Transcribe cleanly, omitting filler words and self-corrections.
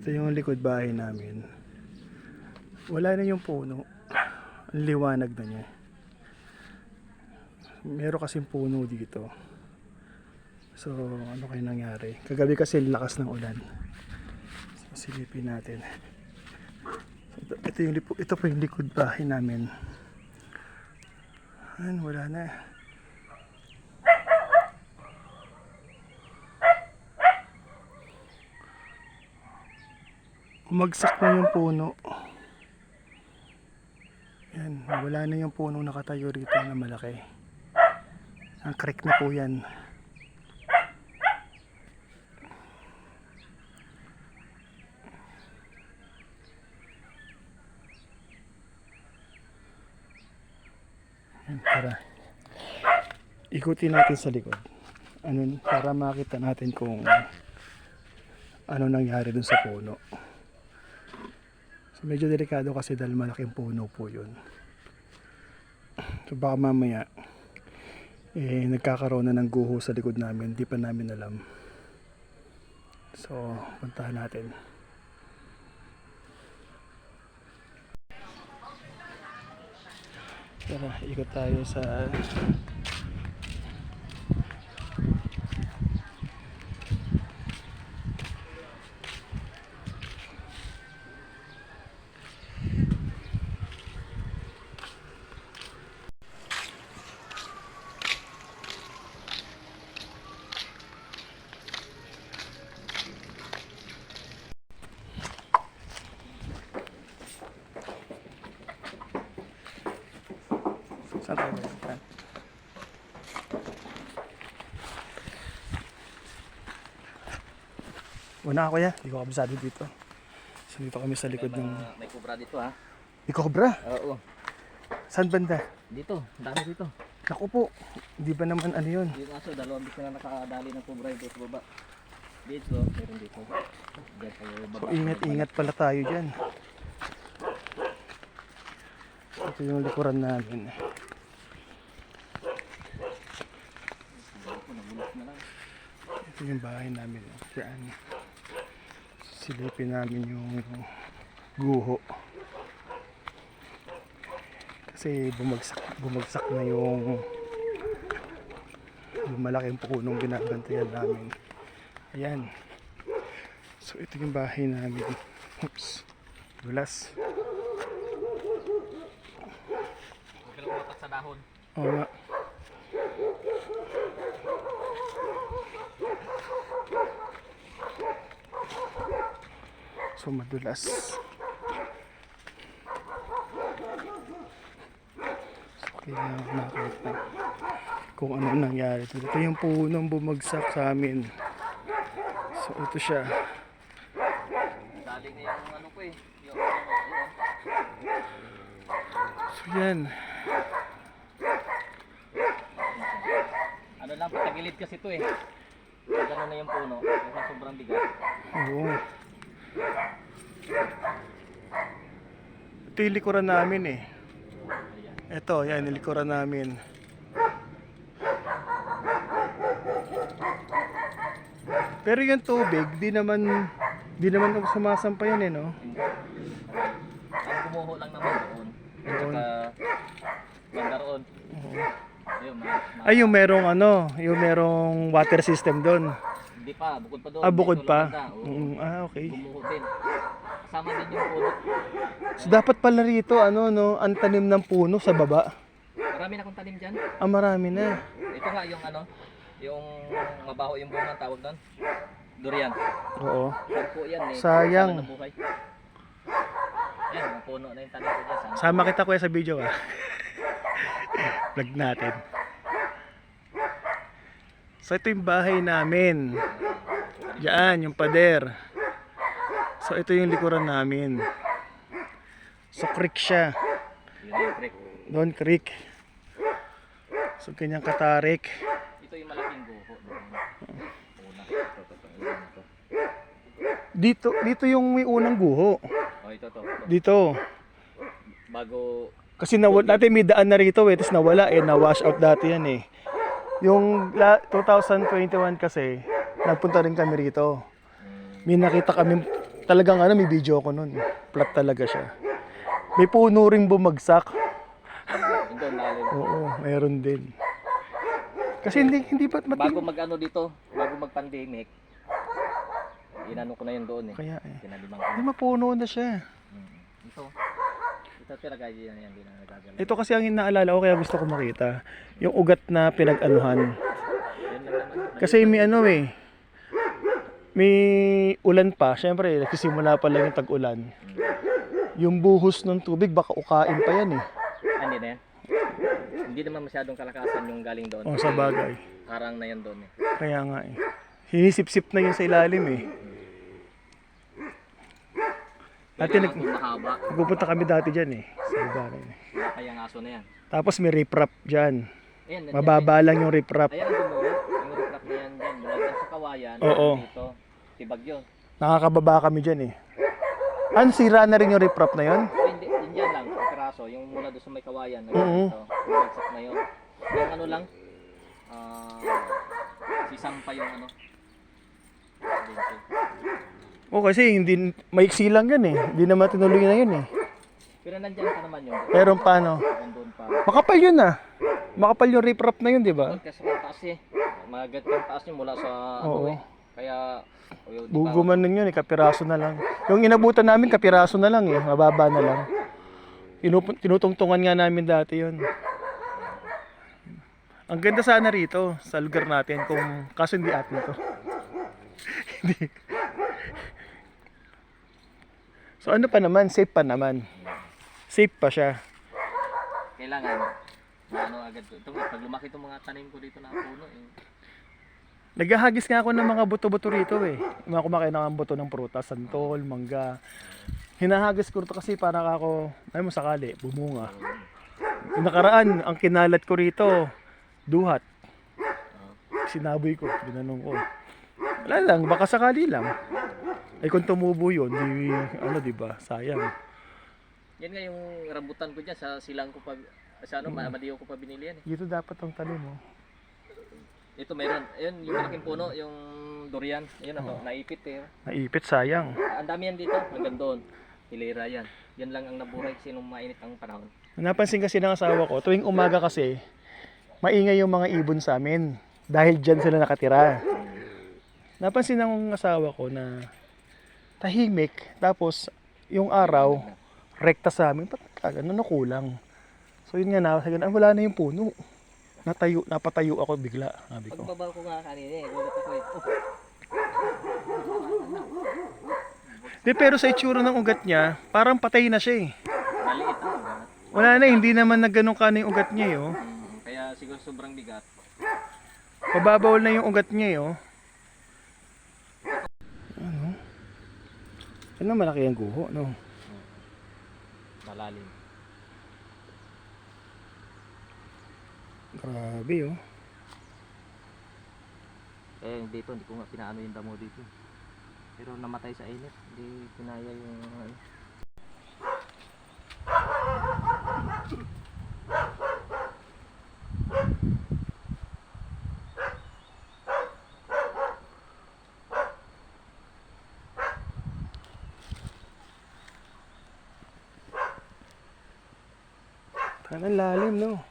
Ito yung likod bahay namin. Wala na yung puno. Ang liwanag na niya. Meron kasing puno dito. So, ano kayo nangyari? Kagabi kasi lakas ng ulan. So, silipin natin. Ito po yung likod bahay namin. Ayan, wala na. Umagsak na yung puno. Yan, wala na yung puno nakatayo rito na malaki. Ang creek na po yan. Yan, tara. Ikutin natin sa likod. Para makita natin kung ano nangyari dun sa puno. So, medyo delikado kasi dahil malaking puno po yun. So baka mamaya nagkakaroon na ng guho sa likod namin, di pa namin alam. So puntahan natin. Tara, ikot tayo sa saan tayo ba? Una ako ya, hindi ko kabisado dito. So dito kami sa likod ng... May cobra dito ha? May cobra? Oo. Saan banda? Dito, dami dito. Naku po, hindi ba naman ano yun? Dito kaso, dalawang bis na nakadali ng cobra dito sa baba. Dito, meron dito. Diyan kayo baba. So ingat-ingat pala tayo dyan. Ito yung likuran namin. Ito yung bahay namin. Yan. Silipin namin yung guho. Kasi bumagsak na yung malaking punong binabantayan namin. Ayan. So ito yung bahay namin. Oops. Dulas. Huwag ka lang umatak sa dahon. Oo nga. So madulas. So kaya nakita kung ano nangyari dito. Ito yung punong bumagsak sa amin. So ito siya. Dali na yung ano ko eh. Yung, So yan. ano lang, patagilid kasi ito eh. Gano'n na yung puno. Kasi sobrang bigat. Oo. Ito yung likuran namin eh. Ito, yan, yung likuran namin. Pero yung tubig, di naman sumasampa yan eh, no? Ang gumuho lang naman doon. At saka, banda roon. Ayun, Ay, yung merong water system doon. Hindi pa, bukod pa doon. Ah, bukod Dito pa? lang banda, oo. Okay. Gumuho din. Kasama din yung puno. So, dapat pala rito, ang tanim ng puno sa baba. Marami na akong tanim dyan. Ah, marami na. Ito nga yung yung mabaho yung bunga ang tawag doon. Durian. Oo. Sampo yan eh. Sayang. Sana nabuhay. Yan, ang puno na yung tanim ko dyan. Sana. Sama kita kuya sa video ah. Vlog natin. So ito yung bahay namin. Diyan, yung pader. So ito yung likuran namin. So creek siya. Yun yung creek. Doon creek. So kanyang katarik. Ito yung malaking guho doon. Una. Ito. Dito yung may unang guho. Oh, ito. Dito. Bago Kasi dati may daan na rito eh, tapos nawala eh, na-wash out dati yan eh. Yung 2021 kasi, nagpunta rin kami rito. May nakita kami Talagang ano, may video ko nun. Flat talaga siya. May puno ring bumagsak. Yung doon lalim. Oo, mayroon din. Kasi hindi pa Bago mag-ano dito, bago mag-pandemic, inano ko na yun doon eh. Kaya eh. Tinalibang Hindi ko. mapuno na siya. Ito talaga yan, hindi na nagagalaw. Ito kasi ang inaalala ko kaya gusto ko makita. Yung ugat na pinag-anuhan. Yan lang naman. Kasi may ano eh. May ulan pa. Siyempre, nagsisimula pa lang yung tag-ulan. Yung buhos ng tubig, baka ukain pa yan eh. Hindi na yan. Hindi naman masyadong kalakasan yung galing doon. O, sa bagay. Parang na yan doon eh. Kaya nga eh. Sinisip-sip na yun sa ilalim eh. Dati Kailangan kung mahaba. nagpupunta kami dati dyan eh. Sa lugar eh. Wala kayang aso na yan. Tapos may riprap dyan. Ayan, nandiyan Mababa lang yung riprap. Ayan ang gumulo. Yung riprap na yan dyan. Mula dyan sa kawayan. Oo. Dito. Tibag yun. Nakakababa kami dyan eh. Ano, sira na rin yung riprap na yun? Hindi, yun yan lang. Ang piraso. Yung mula doon sa may kawayan. Oo. Dito. Bumagsak na yun. Yung ano lang. Sisang pa yung ano. Dito. O kasi hindi, maiksi lang yan eh. Hindi naman tinuloy na yun eh. Pero nandyan pa naman yun. Pero paano? Nandun pa. Makapal yun ah. Makapal yung riprap na yun, di ba? Kasi taas eh. Magat yung taas niyo mula sa Oo. ano eh. Kaya di ba, Buguman nun yun eh, kapiraso na lang. Yung inabutan namin, kapiraso na lang eh. Mababa na lang. Tinutungtungan nga namin dati yun. Ang ganda sana rito, sa lugar natin, kung kaso hindi atin to. Hindi. So ano pa naman, safe pa naman. Safe pa siya. kailangan ano agad ito. Pag lumaki itong mga tanim ko dito na puno eh. Naghahagis nga ako ng mga buto-buto rito eh. Yung mga kumakain ng buto ng prutas, santol, mangga. Hinahagis ko rito kasi para ako, ay mo sakali, bumunga. Yung nakaraan, ang kinalat ko rito, duhat. Sinaboy ko, binanong ko. Wala lang, baka sakali lang. Ay kung tumubo yun, di, ano diba, sayang. Yan nga yung rambutan ko dyan sa silang ko pa sa ano, Madiyo ko pa binili yan eh. Dito dapat ang tanim mo. Ito meron. Ayun yung malaking puno, yung durian. Ayun ako, naipit eh. Naipit, sayang. Ang dami yan dito, hanggang doon. Hilera yan. Yan lang ang nabuhay kasi nung mainit ang panahon. Napansin kasi ng asawa ko, tuwing umaga kasi, maingay yung mga ibon sa amin. Dahil dyan sila nakatira. Napansin ng asawa ko na tahimik, tapos yung araw, rekta sa amin, ba't ano kulang? So yun nga, wala na yung puno. Napatayo ako bigla, sabi ko. Pagbabaw ko nga kanina eh, gulat ako eh. Oh, Di, pero sa itsura ng ugat niya, parang patay na siya eh. maliit ang ugat. Wala na, hindi naman nagganong ka na yung ugat niya eh, oh. Kaya siguro sobrang bigat. Pababaw na yung ugat niya eh, oh. Ano? Ano malaki ang guho, no? Malalim. Grabe, oh. Eh dito, hindi ko nga pinaano yung damo dito. Pero namatay sa init, hindi pinaya yung ano. Parang lalim, no?